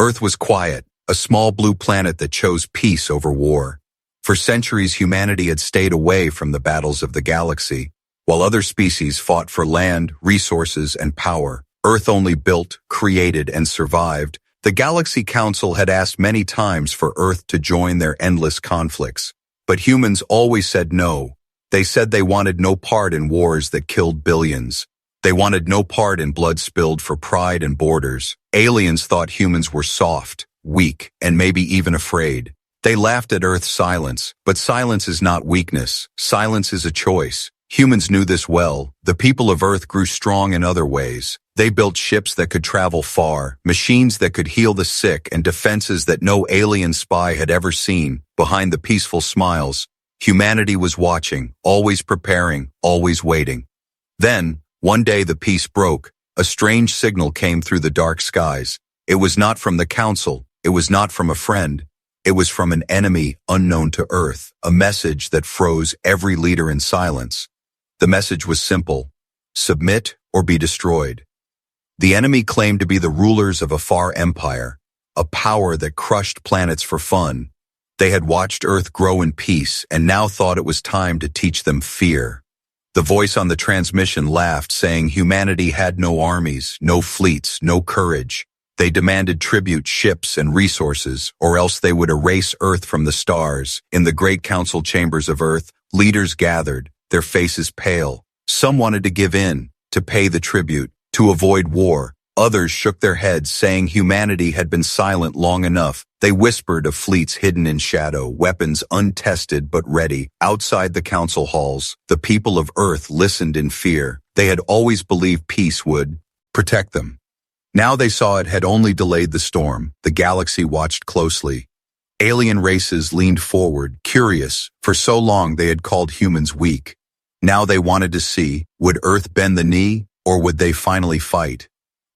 Earth was quiet, a small blue planet that chose peace over war. For centuries, humanity had stayed away from the battles of the galaxy, while other species fought for land, resources, and power. Earth only built, created, and survived. The Galaxy Council had asked many times for Earth to join their endless conflicts, but humans always said no. They said they wanted no part in wars that killed billions. They wanted no part in blood spilled for pride and borders. Aliens thought humans were soft, weak, and maybe even afraid. They laughed at Earth's silence, but silence is not weakness. Silence is a choice. Humans knew this well. The people of Earth grew strong in other ways. They built ships that could travel far, machines that could heal the sick, and defenses that no alien spy had ever seen. Behind the peaceful smiles, humanity was watching, always preparing, always waiting. Then, one day the peace broke. A strange signal came through the dark skies. It was not from the Council. It was not from a friend. It was from an enemy unknown to Earth, a message that froze every leader in silence. The message was simple: submit or be destroyed. The enemy claimed to be the rulers of a far empire, a power that crushed planets for fun. They had watched Earth grow in peace and now thought it was time to teach them fear. The voice on the transmission laughed, saying humanity had no armies, no fleets, no courage. They demanded tribute, ships, and resources, or else they would erase Earth from the stars. In the great council chambers of Earth, leaders gathered, their faces pale. Some wanted to give in, to pay the tribute, to avoid war. Others shook their heads, saying humanity had been silent long enough. They whispered of fleets hidden in shadow, weapons untested but ready. Outside the council halls, the people of Earth listened in fear. They had always believed peace would protect them. Now they saw it had only delayed the storm. The galaxy watched closely. Alien races leaned forward, curious. For so long they had called humans weak. Now they wanted to see, would Earth bend the knee, or would they finally fight?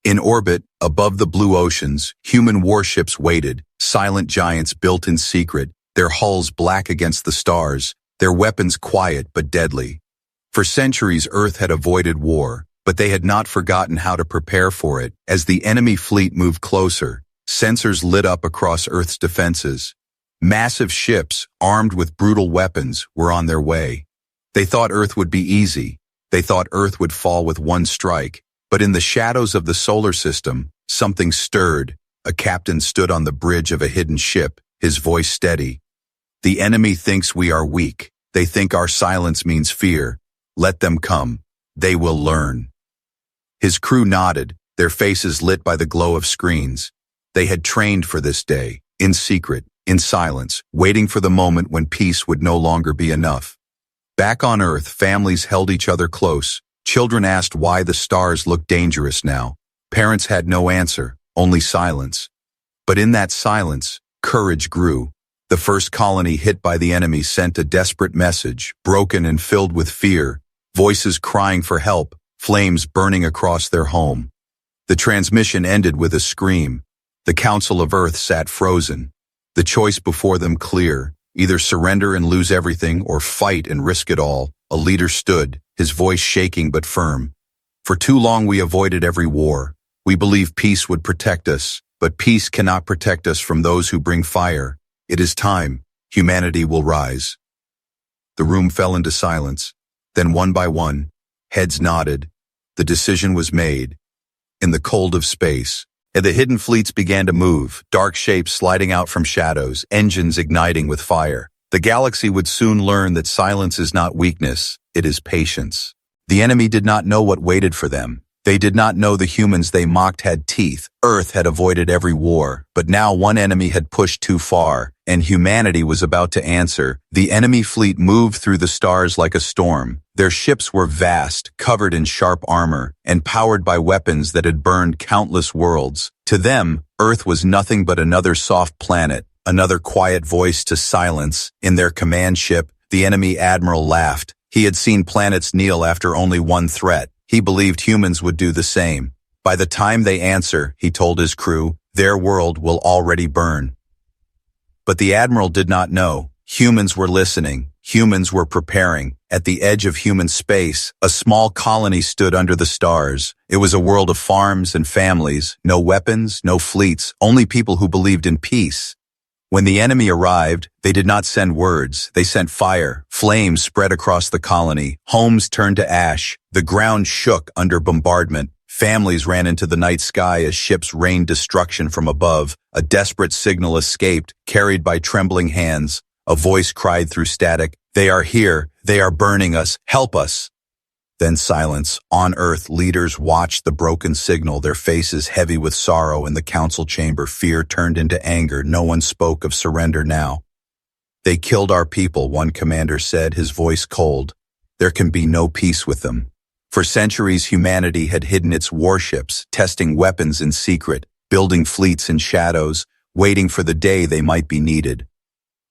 In orbit, above the blue oceans, human warships waited, silent giants built in secret, their hulls black against the stars, their weapons quiet but deadly. For centuries Earth had avoided war, but they had not forgotten how to prepare for it. As the enemy fleet moved closer, sensors lit up across Earth's defenses. Massive ships, armed with brutal weapons, were on their way. They thought Earth would be easy. They thought Earth would fall with one strike. But in the shadows of the solar system, something stirred. A captain stood on the bridge of a hidden ship, his voice steady. The enemy thinks we are weak. They think our silence means fear. Let them come. They will learn. His crew nodded, their faces lit by the glow of screens. They had trained for this day, in secret, in silence, waiting for the moment when peace would no longer be enough. Back on Earth, families held each other close. Children asked why the stars looked dangerous now. Parents had no answer, only silence. But in that silence, courage grew. The first colony hit by the enemy sent a desperate message, broken and filled with fear, voices crying for help, flames burning across their home. The transmission ended with a scream. The Council of Earth sat frozen. The choice before them clear, either surrender and lose everything or fight and risk it all. A leader stood, his voice shaking but firm. For too long we avoided every war. We believed peace would protect us, but peace cannot protect us from those who bring fire. It is time. Humanity will rise. The room fell into silence. Then one by one, heads nodded. The decision was made. In the cold of space, the hidden fleets began to move, dark shapes sliding out from shadows, engines igniting with fire. The galaxy would soon learn that silence is not weakness, it is patience. The enemy did not know what waited for them. They did not know the humans they mocked had teeth. Earth had avoided every war, but now one enemy had pushed too far, and humanity was about to answer. The enemy fleet moved through the stars like a storm. Their ships were vast, covered in sharp armor, and powered by weapons that had burned countless worlds. To them, Earth was nothing but another soft planet, another quiet voice to silence. In their command ship, the enemy admiral laughed. He had seen planets kneel after only one threat. He believed humans would do the same. By the time they answer, he told his crew, their world will already burn. But the admiral did not know. Humans were listening. Humans were preparing. At the edge of human space, a small colony stood under the stars. It was a world of farms and families, no weapons, no fleets, only people who believed in peace. When the enemy arrived, they did not send words, they sent fire. Flames spread across the colony, homes turned to ash, the ground shook under bombardment. Families ran into the night sky as ships rained destruction from above. A desperate signal escaped, carried by trembling hands. A voice cried through static, "They are here, they are burning us, help us." Then silence. On Earth, leaders watched the broken signal, their faces heavy with sorrow. In the council chamber, fear turned into anger. No one spoke of surrender now. "They killed our people," one commander said, his voice cold. "There can be no peace with them." For centuries, humanity had hidden its warships, testing weapons in secret, building fleets in shadows, waiting for the day they might be needed.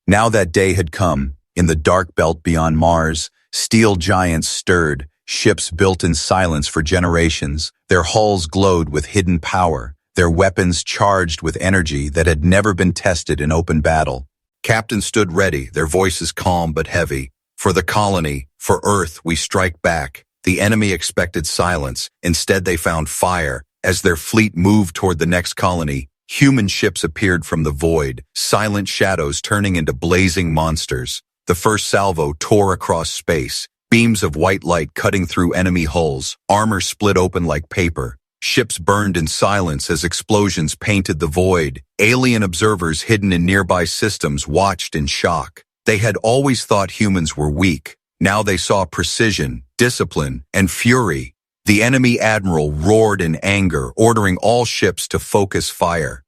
Now that day had come. In the dark belt beyond Mars, steel giants stirred, ships built in silence for generations. Their hulls glowed with hidden power, their weapons charged with energy that had never been tested in open battle. Captains stood ready, their voices calm but heavy. "For the colony, for Earth, we strike back." The enemy expected silence. Instead, they found fire. As their fleet moved toward the next colony, human ships appeared from the void, silent shadows turning into blazing monsters. The first salvo tore across space, beams of white light cutting through enemy hulls, armor split open like paper. Ships burned in silence as explosions painted the void. Alien observers hidden in nearby systems watched in shock. They had always thought humans were weak. Now they saw precision, discipline, and fury. The enemy admiral roared in anger, ordering all ships to focus fire.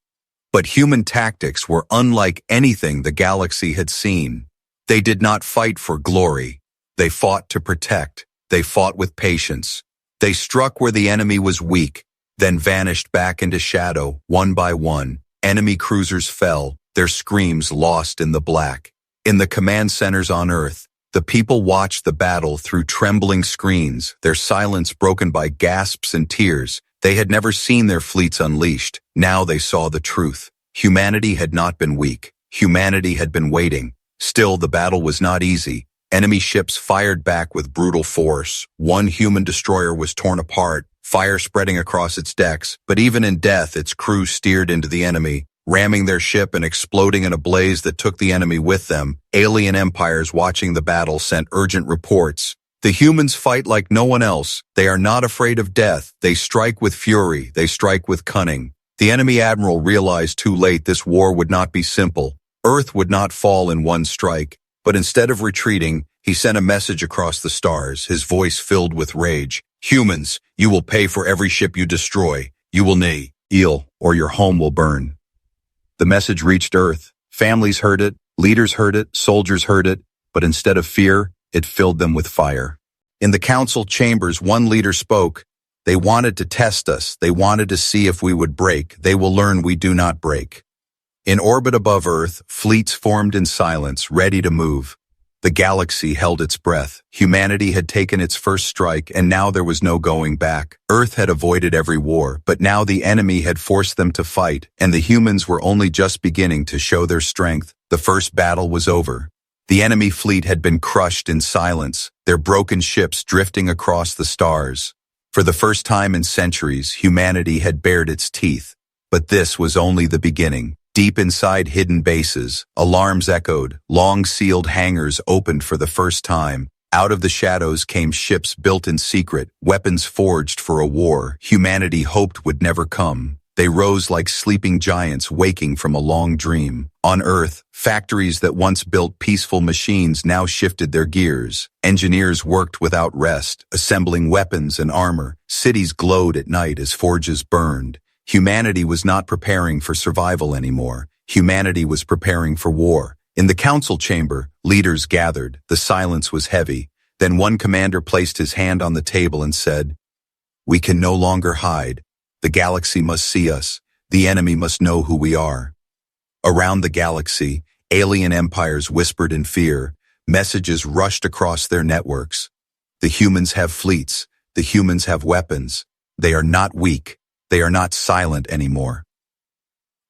But human tactics were unlike anything the galaxy had seen. They did not fight for glory. They fought to protect. They fought with patience. They struck where the enemy was weak, then vanished back into shadow, one by one. Enemy cruisers fell, their screams lost in the black. In the command centers on Earth, the people watched the battle through trembling screens, their silence broken by gasps and tears. They had never seen their fleets unleashed. Now they saw the truth. Humanity had not been weak. Humanity had been waiting. Still, the battle was not easy. Enemy ships fired back with brutal force. One human destroyer was torn apart, fire spreading across its decks. But even in death, its crew steered into the enemy, ramming their ship and exploding in a blaze that took the enemy with them. Alien empires watching the battle sent urgent reports. "The humans fight like no one else. They are not afraid of death. They strike with fury. They strike with cunning." The enemy admiral realized too late this war would not be simple. Earth would not fall in one strike. But instead of retreating, he sent a message across the stars, his voice filled with rage. "Humans, you will pay for every ship you destroy. You will kneel, or your home will burn." The message reached Earth. Families heard it, leaders heard it, soldiers heard it, but instead of fear, it filled them with fire. In the council chambers, one leader spoke. "They wanted to test us. They wanted to see if we would break. They will learn we do not break." In orbit above Earth, fleets formed in silence, ready to move. The galaxy held its breath. Humanity had taken its first strike, and now there was no going back. Earth had avoided every war, but now the enemy had forced them to fight, and the humans were only just beginning to show their strength. The first battle was over. The enemy fleet had been crushed in silence, their broken ships drifting across the stars. For the first time in centuries, humanity had bared its teeth. But this was only the beginning. Deep inside hidden bases, alarms echoed, long-sealed hangars opened for the first time. Out of the shadows came ships built in secret, weapons forged for a war humanity hoped would never come. They rose like sleeping giants waking from a long dream. On Earth, factories that once built peaceful machines now shifted their gears. Engineers worked without rest, assembling weapons and armor. Cities glowed at night as forges burned. Humanity was not preparing for survival anymore. Humanity was preparing for war. In the council chamber, leaders gathered. The silence was heavy. Then one commander placed his hand on the table and said, "We can no longer hide. The galaxy must see us. The enemy must know who we are." Around the galaxy, alien empires whispered in fear. Messages rushed across their networks. The humans have fleets. The humans have weapons. They are not weak. They are not silent anymore.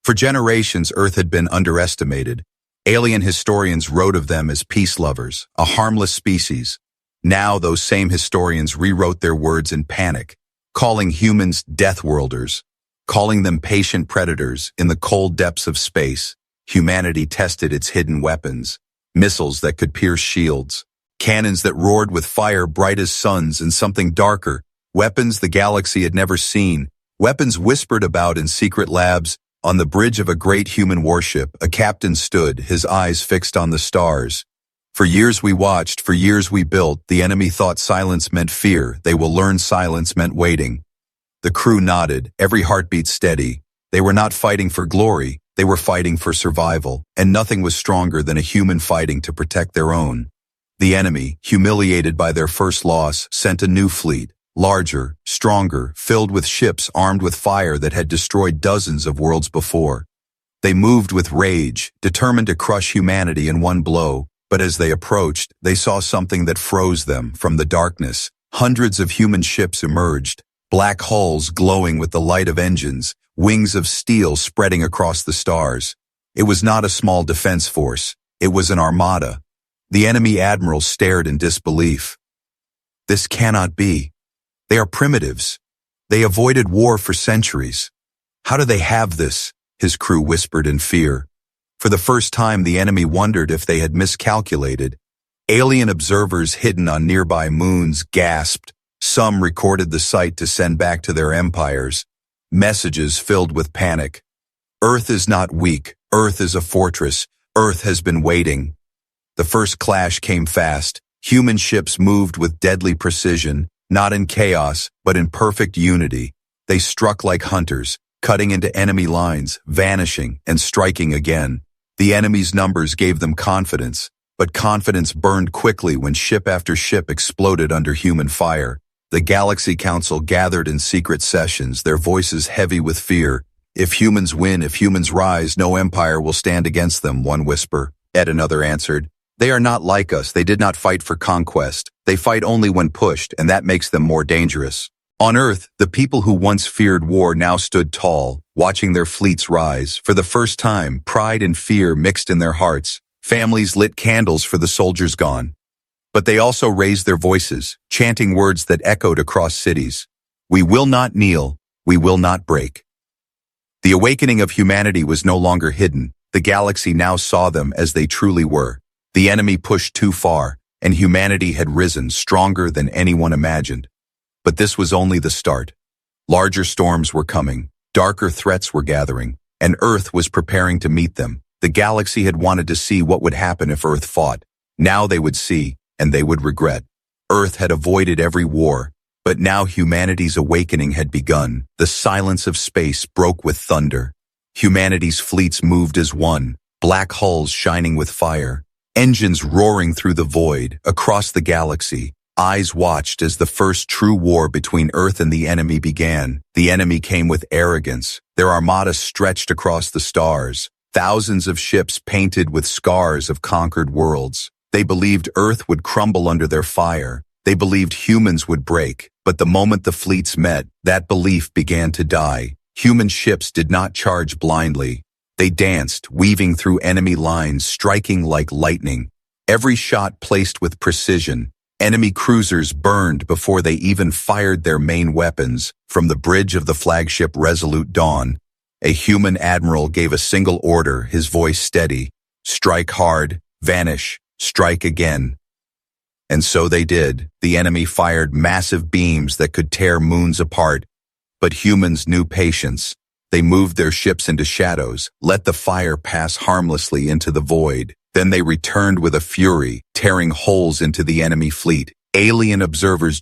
For generations, Earth had been underestimated. Alien historians wrote of them as peace lovers, a harmless species. Now those same historians rewrote their words in panic, calling humans death worlders, calling them patient predators. In the cold depths of space, humanity tested its hidden weapons, missiles that could pierce shields, cannons that roared with fire bright as suns, and something darker, weapons the galaxy had never seen, weapons whispered about in secret labs. On the bridge of a great human warship, a captain stood, his eyes fixed on the stars. For years we watched, for years we built. The enemy thought silence meant fear. They will learn silence meant waiting. The crew nodded, every heartbeat steady. They were not fighting for glory, they were fighting for survival, and nothing was stronger than a human fighting to protect their own. The enemy, humiliated by their first loss, sent a new fleet, larger, stronger, filled with ships armed with fire that had destroyed dozens of worlds before. They moved with rage, determined to crush humanity in one blow, but as they approached, they saw something that froze them. From the darkness, hundreds of human ships emerged, black hulls glowing with the light of engines, wings of steel spreading across the stars. It was not a small defense force, it was an armada. The enemy admiral stared in disbelief. This cannot be. They are primitives. They avoided war for centuries. How do they have this? His crew whispered in fear. For the first time, the enemy wondered if they had miscalculated. Alien observers hidden on nearby moons gasped. Some recorded the sight to send back to their empires. Messages filled with panic. Earth is not weak. Earth is a fortress. Earth has been waiting. The first clash came fast. Human ships moved with deadly precision, not in chaos, but in perfect unity. They struck like hunters, cutting into enemy lines, vanishing, and striking again. The enemy's numbers gave them confidence, but confidence burned quickly when ship after ship exploded under human fire. The Galaxy Council gathered in secret sessions, their voices heavy with fear. If humans win, if humans rise, no empire will stand against them, one whisper. Another answered. They are not like us. They did not fight for conquest. They fight only when pushed, and that makes them more dangerous. On Earth, the people who once feared war now stood tall, watching their fleets rise. For the first time, pride and fear mixed in their hearts. Families lit candles for the soldiers gone. But they also raised their voices, chanting words that echoed across cities. We will not kneel. We will not break. The awakening of humanity was no longer hidden. The galaxy now saw them as they truly were. The enemy pushed too far, and humanity had risen stronger than anyone imagined. But this was only the start. Larger storms were coming, darker threats were gathering, and Earth was preparing to meet them. The galaxy had wanted to see what would happen if Earth fought. Now they would see, and they would regret. Earth had avoided every war, but now humanity's awakening had begun. The silence of space broke with thunder. Humanity's fleets moved as one, black hulls shining with fire. Engines roaring through the void, across the galaxy. Eyes watched as the first true war between Earth and the enemy began. The enemy came with arrogance. Their armada stretched across the stars. Thousands of ships painted with scars of conquered worlds. They believed Earth would crumble under their fire. They believed humans would break. But the moment the fleets met, that belief began to die. Human ships did not charge blindly. They danced, weaving through enemy lines, striking like lightning. Every shot placed with precision. Enemy cruisers burned before they even fired their main weapons. From the bridge of the flagship Resolute Dawn, a human admiral gave a single order, his voice steady. Strike hard, vanish, strike again. And so they did. The enemy fired massive beams that could tear moons apart. But humans knew patience. They moved their ships into shadows, let the fire pass harmlessly into the void. Then they returned with a fury, tearing holes into the enemy fleet. Alien observers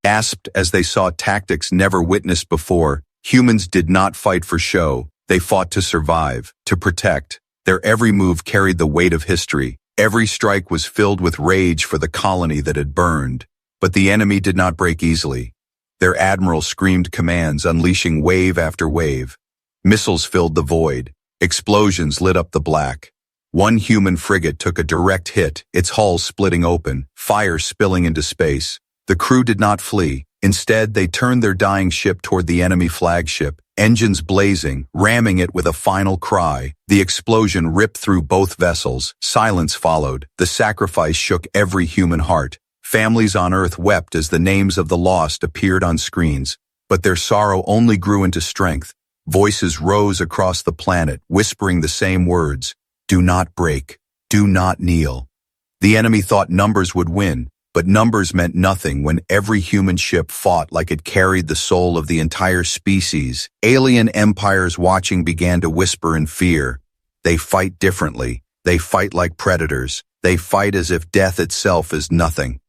gasped as they saw tactics never witnessed before. Humans did not fight for show. They fought to survive, to protect. Their every move carried the weight of history. Every strike was filled with rage for the colony that had burned. But the enemy did not break easily. Their admiral screamed commands, unleashing wave after wave. Missiles filled the void. Explosions lit up the black. One human frigate took a direct hit, its hull splitting open, fire spilling into space. The crew did not flee. Instead, they turned their dying ship toward the enemy flagship, engines blazing, ramming it with a final cry. The explosion ripped through both vessels. Silence followed. The sacrifice shook every human heart. Families on Earth wept as the names of the lost appeared on screens, but their sorrow only grew into strength. Voices rose across the planet, whispering the same words: "Do not break. Do not kneel." The enemy thought numbers would win, but numbers meant nothing when every human ship fought like it carried the soul of the entire species. Alien empires watching began to whisper in fear. They fight differently. They fight like predators. They fight as if death itself is nothing.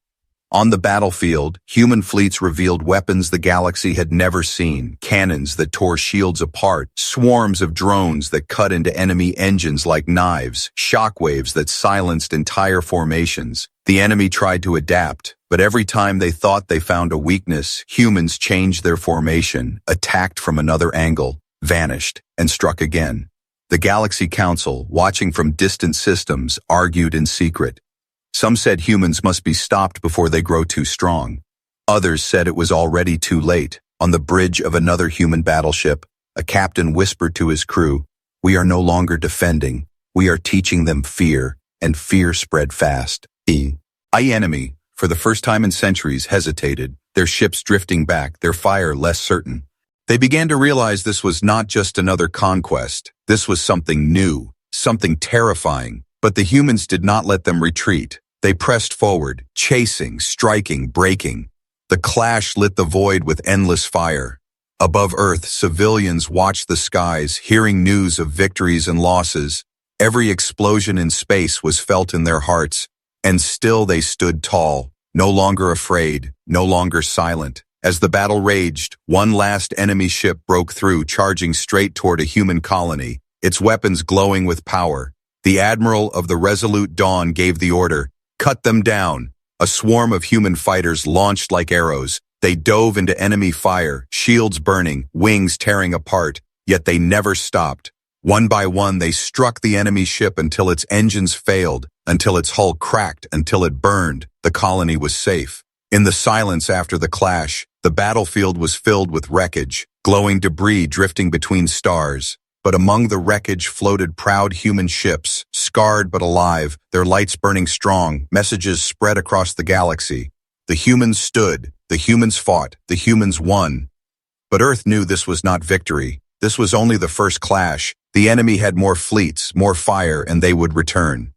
On the battlefield, human fleets revealed weapons the galaxy had never seen, cannons that tore shields apart, swarms of drones that cut into enemy engines like knives, shockwaves that silenced entire formations. The enemy tried to adapt, but every time they thought they found a weakness, humans changed their formation, attacked from another angle, vanished, and struck again. The Galaxy Council, watching from distant systems, argued in secret. Some said humans must be stopped before they grow too strong. Others said it was already too late. On the bridge of another human battleship, a captain whispered to his crew, "We are no longer defending. We are teaching them fear," and fear spread fast. The enemy, for the first time in centuries, hesitated, their ships drifting back, their fire less certain. They began to realize this was not just another conquest. This was something new, something terrifying. But the humans did not let them retreat. They pressed forward, chasing, striking, breaking. The clash lit the void with endless fire. Above Earth, civilians watched the skies, hearing news of victories and losses. Every explosion in space was felt in their hearts, and still they stood tall, no longer afraid, no longer silent. As the battle raged, one last enemy ship broke through, charging straight toward a human colony, its weapons glowing with power. The Admiral of the Resolute Dawn gave the order, "Cut them down." A swarm of human fighters launched like arrows. They dove into enemy fire, shields burning, wings tearing apart, yet they never stopped. One by one, they struck the enemy ship until its engines failed, until its hull cracked, until it burned. The colony was safe. In the silence after the clash, the battlefield was filled with wreckage, glowing debris drifting between stars. But among the wreckage floated proud human ships, scarred but alive, their lights burning strong. Messages spread across the galaxy. The humans stood, the humans fought, the humans won. But Earth knew this was not victory. This was only the first clash. The enemy had more fleets, more fire, and they would return.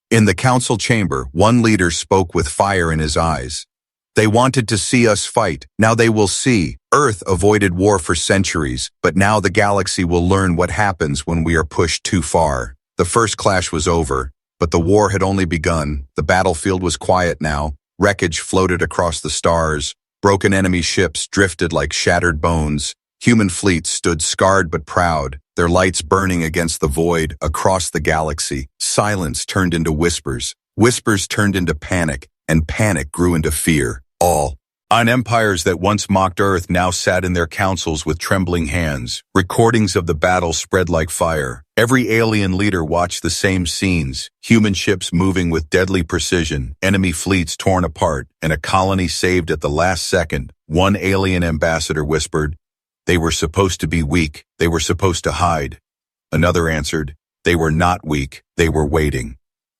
In the council chamber, one leader spoke with fire in his eyes. "They wanted to see us fight. Now they will see. Earth avoided war for centuries, but now the galaxy will learn what happens when we are pushed too far." The first clash was over, but the war had only begun. The battlefield was quiet now. Wreckage floated across the stars. Broken enemy ships drifted like shattered bones. Human fleets stood scarred but proud, their lights burning against the void. Across the galaxy, silence turned into whispers. Whispers turned into panic, and panic grew into fear. All empires that once mocked Earth now sat in their councils with trembling hands. Recordings of the battle spread like fire. Every alien leader watched the same scenes, human ships moving with deadly precision, enemy fleets torn apart, and a colony saved at the last second. One alien ambassador whispered, "They were supposed to be weak. They were supposed to hide." Another answered, "They were not weak. They were waiting."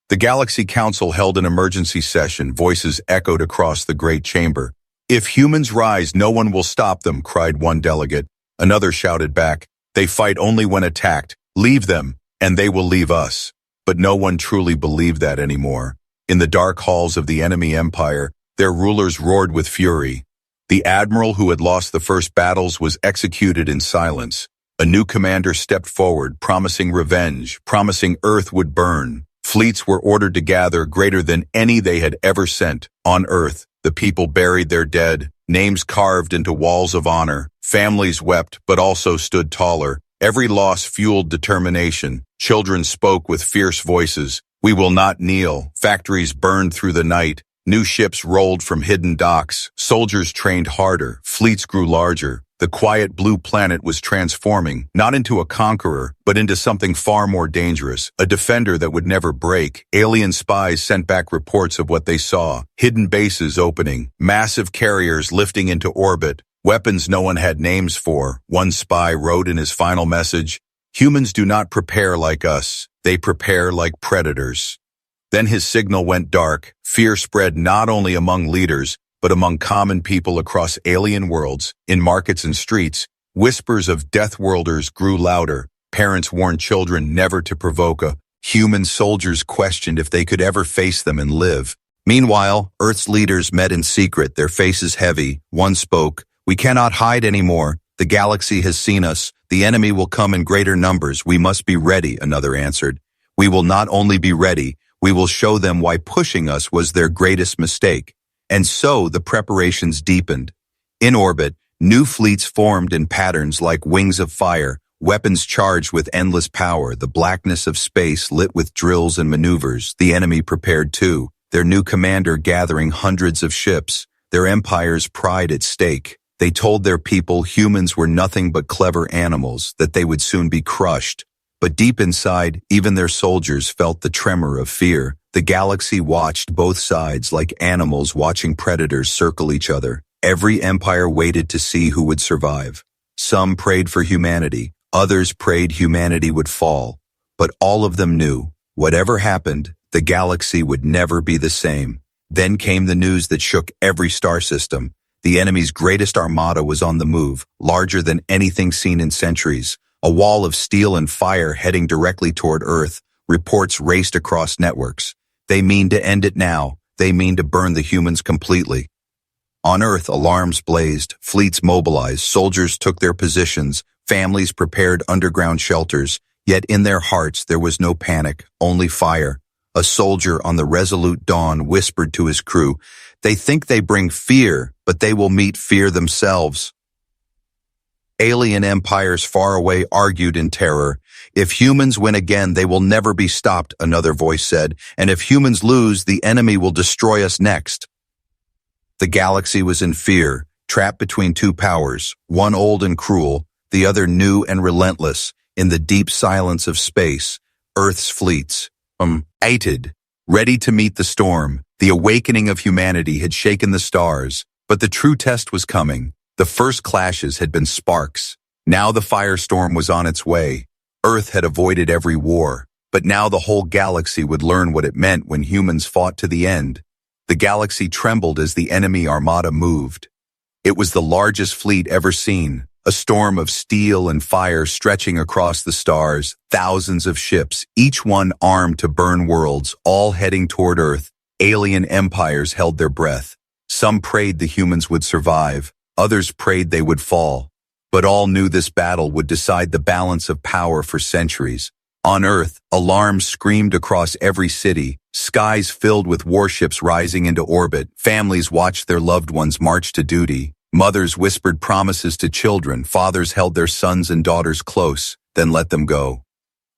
The Galaxy Council held an emergency session. Voices echoed across the great chamber. "If humans rise, no one will stop them," cried one delegate. Another shouted back, "They fight only when attacked. Leave them, and they will leave us." But no one truly believed that anymore. In the dark halls of the enemy empire, their rulers roared with fury. The admiral who had lost the first battles was executed in silence. A new commander stepped forward, promising revenge, promising Earth would burn. Fleets were ordered to gather, greater than any they had ever sent. On Earth, the people buried their dead, names carved into walls of honor. Families wept, but also stood taller. Every loss fueled determination. Children spoke with fierce voices. "We will not kneel." Factories burned through the night. New ships rolled from hidden docks. Soldiers trained harder. Fleets grew larger. The quiet blue planet was transforming, not into a conqueror, but into something far more dangerous, a defender that would never break. Alien spies sent back reports of what they saw. Hidden bases opening, massive carriers lifting into orbit, Weapons no one had names for. One spy wrote in his final message, "Humans do not prepare like us. They prepare like predators." Then his signal went dark. Fear spread not only among leaders, but among common people across alien worlds. In markets and streets, whispers of death worlders grew louder. Parents warned children never to provoke. Human soldiers questioned if they could ever face them and live. Meanwhile, Earth's leaders met in secret, their faces heavy. One spoke, "We cannot hide anymore. The galaxy has seen us. The enemy will come in greater numbers. We must be ready," another answered. "We will not only be ready, we will show them why pushing us was their greatest mistake." And so the preparations deepened. In orbit, new fleets formed in patterns like wings of fire, weapons charged with endless power, the blackness of space lit with drills and maneuvers. The enemy prepared too, their new commander gathering hundreds of ships, their empire's pride at stake. They told their people humans were nothing but clever animals, that they would soon be crushed. But deep inside, even their soldiers felt the tremor of fear. The galaxy watched both sides like animals watching predators circle each other. Every empire waited to see who would survive. Some prayed for humanity, others prayed humanity would fall. But all of them knew, whatever happened, the galaxy would never be the same. Then came the news that shook every star system. The enemy's greatest armada was on the move, larger than anything seen in centuries. A wall of steel and fire heading directly toward Earth. Reports raced across networks. They mean to end it now. They mean to burn the humans completely. On Earth, alarms blazed, fleets mobilized, soldiers took their positions, families prepared underground shelters. Yet in their hearts there was no panic, only fire. A soldier on the resolute Dawn whispered to his crew, "They think they bring fear, but they will meet fear themselves." Alien empires far away argued in terror. "If humans win again, they will never be stopped," another voice said, "and if humans lose, the enemy will destroy us next." The galaxy was in fear, trapped between two powers, one old and cruel, the other new and relentless. In the deep silence of space, Earth's fleets, waited, ready to meet the storm. The awakening of humanity had shaken the stars, but the true test was coming. The first clashes had been sparks. Now the firestorm was on its way. Earth had avoided every war, but now the whole galaxy would learn what it meant when humans fought to the end. The galaxy trembled as the enemy armada moved. It was the largest fleet ever seen, a storm of steel and fire stretching across the stars, thousands of ships, each one armed to burn worlds, all heading toward Earth. Alien empires held their breath. Some prayed the humans would survive. Others prayed they would fall. But all knew this battle would decide the balance of power for centuries. On Earth, alarms screamed across every city, skies filled with warships rising into orbit, families watched their loved ones march to duty, mothers whispered promises to children, fathers held their sons and daughters close, then let them go.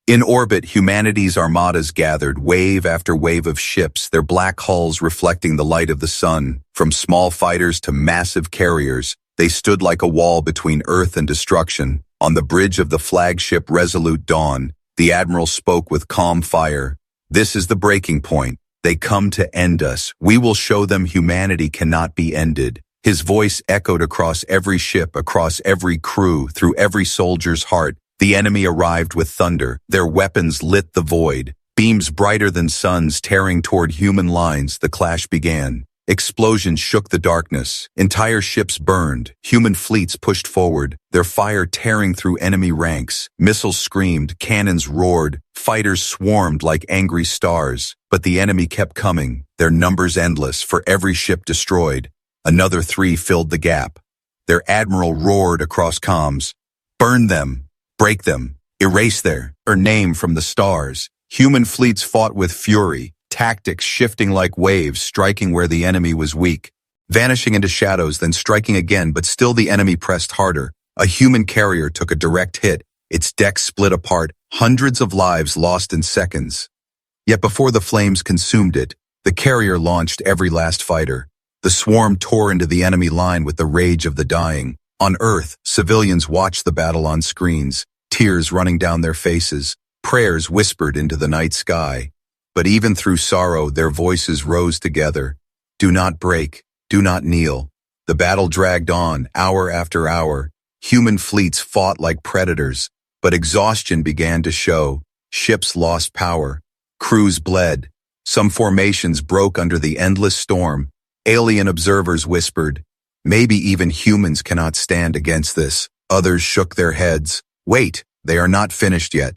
In orbit, humanity's armadas gathered, wave after wave of ships, their black hulls reflecting the light of the sun. From small fighters to massive carriers, they stood like a wall between Earth and destruction. On the bridge of the flagship Resolute Dawn, the admiral spoke with calm fire. "This is the breaking point. They come to end us. We will show them humanity cannot be ended." His voice echoed across every ship, across every crew, through every soldier's heart. The enemy arrived with thunder. Their weapons lit the void. Beams brighter than suns tearing toward human lines, the clash began. Explosions shook the darkness. Entire ships burned. Human fleets pushed forward, their fire tearing through enemy ranks. Missiles screamed, cannons roared, fighters swarmed like angry stars. But the enemy kept coming, their numbers endless. For every ship destroyed, another 3 filled the gap. Their admiral roared across comms, "Burn them, break them, erase their name from the stars." Human fleets fought with fury, tactics shifting like waves, striking where the enemy was weak, vanishing into shadows, then striking again, but still the enemy pressed harder. A human carrier took a direct hit, its deck split apart, hundreds of lives lost in seconds. Yet before the flames consumed it, the carrier launched every last fighter. The swarm tore into the enemy line with the rage of the dying. On Earth, civilians watched the battle on screens, tears running down their faces, prayers whispered into the night sky. But even through sorrow, their voices rose together. "Do not break, do not kneel. The battle dragged on, hour after hour. Human fleets fought like predators, but exhaustion began to show. Ships lost power. Crews bled. Some formations broke under the endless storm. Alien observers whispered, "Maybe even humans cannot stand against this." Others shook their heads. "Wait, they are not finished yet."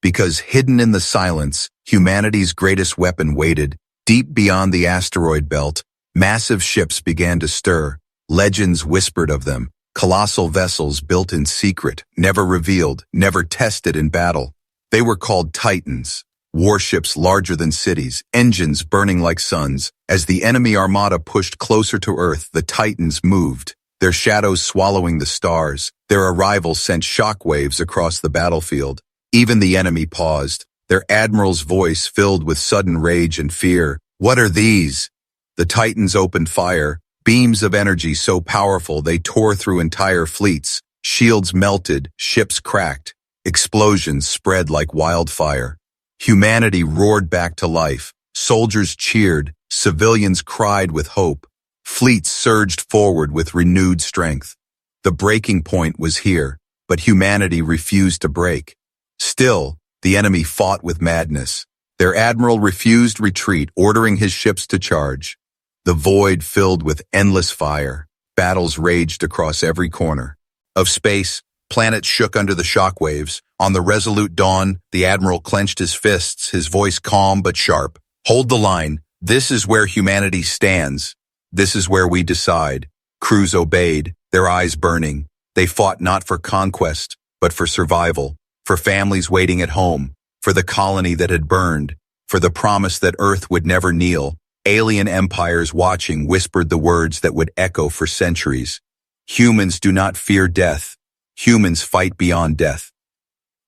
Because hidden in the silence, humanity's greatest weapon waited. Deep beyond the asteroid belt, massive ships began to stir. Legends whispered of them. Colossal vessels built in secret, never revealed, never tested in battle. They were called Titans. Warships larger than cities, engines burning like suns. As the enemy armada pushed closer to Earth, the Titans moved, their shadows swallowing the stars. Their arrival sent shockwaves across the battlefield. Even the enemy paused, their admiral's voice filled with sudden rage and fear. "What are these?" The Titans opened fire, beams of energy so powerful they tore through entire fleets. Shields melted, ships cracked. Explosions spread like wildfire. Humanity roared back to life. Soldiers cheered, civilians cried with hope. Fleets surged forward with renewed strength. The breaking point was here, but humanity refused to break. Still, the enemy fought with madness. Their admiral refused retreat, ordering his ships to charge. The void filled with endless fire. Battles raged across every corner of space. Planets shook under the shockwaves. On the resolute dawn, the admiral clenched his fists, his voice calm but sharp. "Hold the line. This is where humanity stands. This is where we decide." Crews obeyed, their eyes burning. They fought not for conquest, but for survival, for families waiting at home, for the colony that had burned, for the promise that Earth would never kneel. Alien empires watching whispered the words that would echo for centuries. Humans do not fear death. Humans fight beyond death.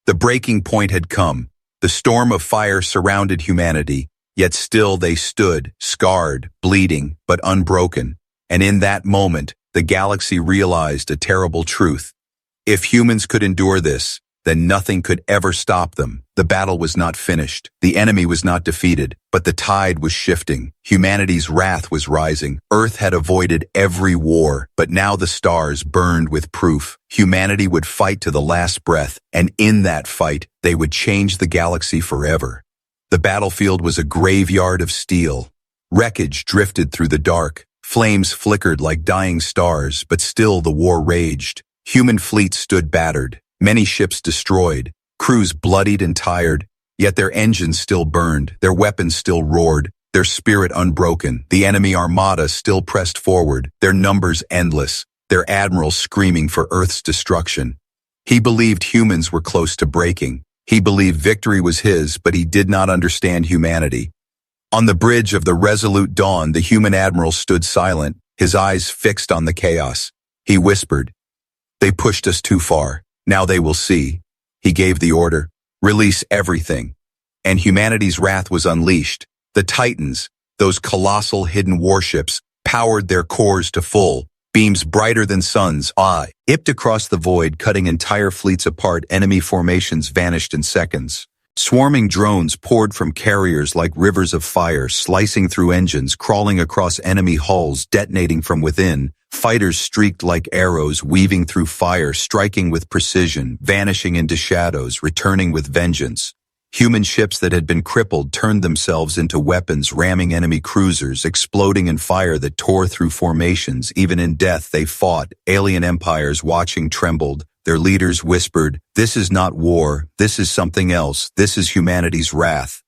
The breaking point had come. The storm of fire surrounded humanity, yet still they stood, scarred, bleeding, but unbroken. And in that moment, the galaxy realized a terrible truth. If humans could endure this, then nothing could ever stop them. The battle was not finished. The enemy was not defeated, but the tide was shifting. Humanity's wrath was rising. Earth had avoided every war, but now the stars burned with proof. Humanity would fight to the last breath, and in that fight, they would change the galaxy forever. The battlefield was a graveyard of steel. Wreckage drifted through the dark. Flames flickered like dying stars, but still the war raged. Human fleets stood battered. Many ships destroyed, crews bloodied and tired, yet their engines still burned, their weapons still roared, their spirit unbroken. The enemy armada still pressed forward, their numbers endless, their admiral screaming for Earth's destruction. He believed humans were close to breaking. He believed victory was his, but he did not understand humanity. On the bridge of the resolute dawn, the human admiral stood silent, his eyes fixed on the chaos. He whispered, "They pushed us too far. Now they will see." He gave the order, "Release everything." And humanity's wrath was unleashed. The Titans, those colossal hidden warships, powered their cores to full. Beams brighter than suns, ipped across the void, cutting entire fleets apart. Enemy formations vanished in seconds. Swarming drones poured from carriers like rivers of fire, slicing through engines, crawling across enemy hulls, detonating from within. Fighters streaked like arrows, weaving through fire, striking with precision, vanishing into shadows, returning with vengeance. Human ships that had been crippled turned themselves into weapons, ramming enemy cruisers, exploding in fire that tore through formations. Even in death they fought. Alien empires watching trembled. Their leaders whispered, "This is not war, this is something else, this is humanity's wrath."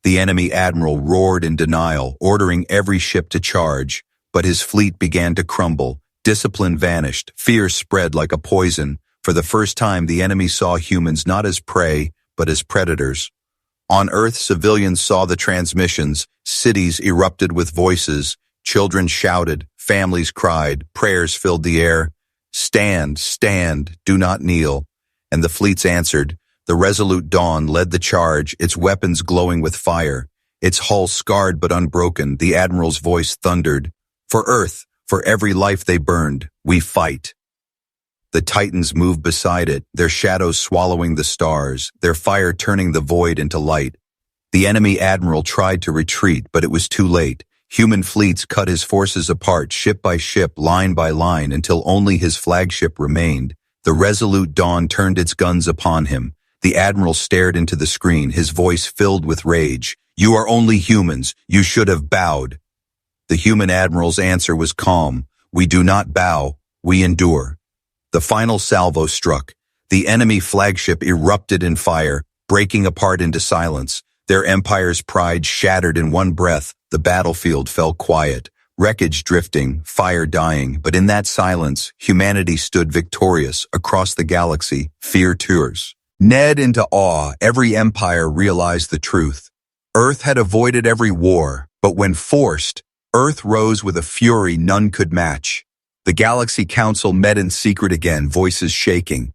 The enemy admiral roared in denial, ordering every ship to charge, but his fleet began to crumble. Discipline vanished, fear spread like a poison. For the first time, the enemy saw humans not as prey, but as predators. On Earth, civilians saw the transmissions, cities erupted with voices, children shouted, families cried, prayers filled the air. "Stand, stand, do not kneel." And the fleets answered. The resolute dawn led the charge, its weapons glowing with fire, its hull scarred but unbroken. The admiral's voice thundered, "For Earth, for every life they burned, we fight." The Titans moved beside it, their shadows swallowing the stars, their fire turning the void into light. The enemy admiral tried to retreat, but it was too late. Human fleets cut his forces apart, ship by ship, line by line, until only his flagship remained. The resolute Dawn turned its guns upon him. The admiral stared into the screen, his voice filled with rage. "You are only humans. You should have bowed." The human admiral's answer was calm. "We do not bow, we endure." The final salvo struck. The enemy flagship erupted in fire, breaking apart into silence. Their empire's pride shattered in one breath. The battlefield fell quiet, wreckage drifting, fire dying. But in that silence, humanity stood victorious across the galaxy, fear tours. Ned into awe, every empire realized the truth. Earth had avoided every war, but when forced, Earth rose with a fury none could match. The Galaxy Council met in secret again, voices shaking.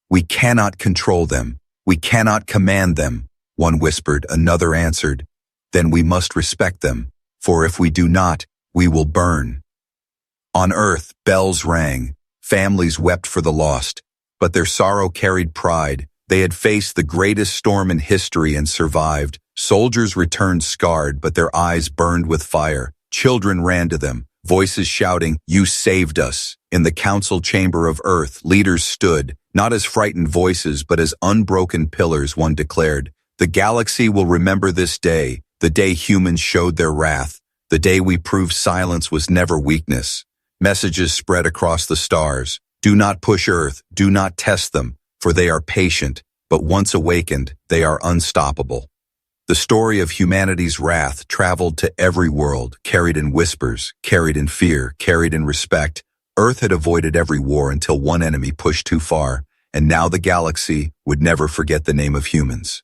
"We cannot control them. We cannot command them," one whispered, another answered. "Then we must respect them, for if we do not, we will burn." On Earth, bells rang. Families wept for the lost, but their sorrow carried pride. They had faced the greatest storm in history and survived. Soldiers returned scarred, but their eyes burned with fire. Children ran to them, voices shouting, "You saved us." In the council chamber of Earth, leaders stood, not as frightened voices, but as unbroken pillars. One declared, "The galaxy will remember this day, the day humans showed their wrath, the day we proved silence was never weakness." Messages spread across the stars. "Do not push Earth, do not test them, for they are patient, but once awakened, they are unstoppable." The story of humanity's wrath traveled to every world, carried in whispers, carried in fear, carried in respect. Earth had avoided every war until one enemy pushed too far, and now the galaxy would never forget the name of humans.